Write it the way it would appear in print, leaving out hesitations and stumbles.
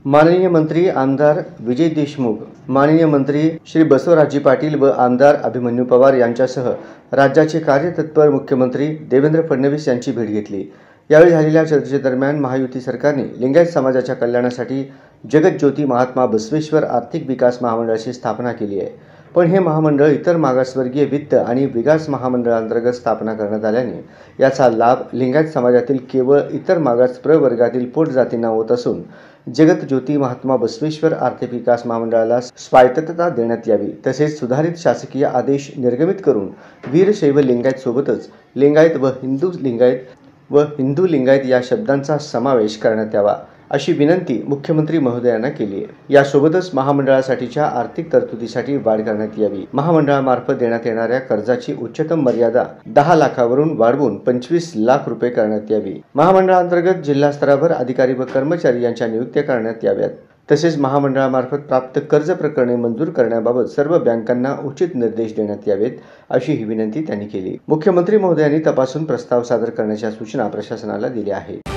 माननीय मंत्री आमदार विजय देशमुख, माननीय मंत्री श्री बसवराजजी पाटील व आमदार अभिमन्यू पवार यांच्यासह राज्याचे कार्यतत्पर मुख्यमंत्री देवेंद्र फडणवीस यांची भेट घेतली। यावेळी झालेल्या चर्चेदरम्यान महायुती सरकारने लिंगायत समाजाच्या कल्याणासाठी जगतज्योती महात्मा बसवेश्वर आर्थिक विकास महामंडळाची स्थापना केली आहे। पण हे महामंडळ इतर मागासवर्गीय वित्त आणि विकास महामंडळांतर्गत स्थापना करण्यात आल्याने याचा लाभ लिंगायत समाजातील केवळ इतर मागास प्रवर्गातील पोटजातींना होत असून जगतज्योती महात्मा बसवेश्वर आर्थिक विकास महामंडळाला स्वायत्तता देण्यात यावी, तसेच सुधारित शासकीय आदेश निर्गमित करून वीरशैव लिंगायत सोबतच लिंगायत व हिंदू लिंगायत या शब्दांचा समावेश करण्यात यावा, अशी विनंती मुख्यमंत्री महोदयांना केली आहे। यासोबतच महामंडळासाठीच्या आर्थिक तरतुदीसाठी वाढ करण्यात यावी। महामंडळामार्फत देण्यात येणाऱ्या कर्जाची उच्चतम मर्यादा 10 लाखावरून वाढवून 25 लाख रुपये करण्यात यावी। महामंडळांतर्गत जिल्हा स्तरावर अधिकारी व कर्मचारी यांच्या नियुक्त्या करण्यात याव्यात। तसेच महामंडळामार्फत प्राप्त कर्ज प्रकरणे मंजूर करण्याबाबत सर्व बँकांना उचित निर्देश देण्यात यावेत, अशी ही विनंती त्यांनी केली। मुख्यमंत्री महोदयांनी तपासून प्रस्ताव सादर करण्याच्या सूचना प्रशासनाला दिल्या आहेत।